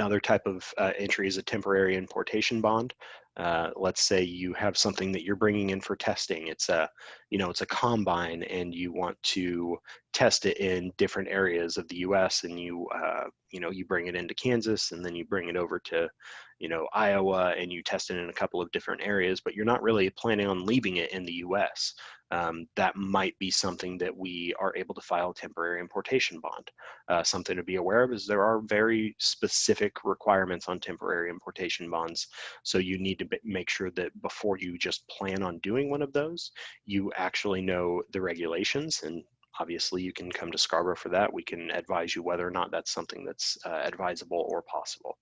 Another type of entry is a temporary importation bond. Let's say you have something that you're bringing in for testing. It's a, it's a combine, and you want to test it in different areas of the U.S. and you bring it into Kansas, and then you bring it over to, Iowa, and you test it in a couple of different areas, but you're not really planning on leaving it in the U.S. That might be something that we are able to file a temporary importation bond. Something to be aware of is there are very specific requirements on temporary importation bonds. So you need to make sure that before you just plan on doing one of those, you actually know the regulations. And obviously you can come to Scarborough for that. We can advise you whether or not that's something that's advisable or possible.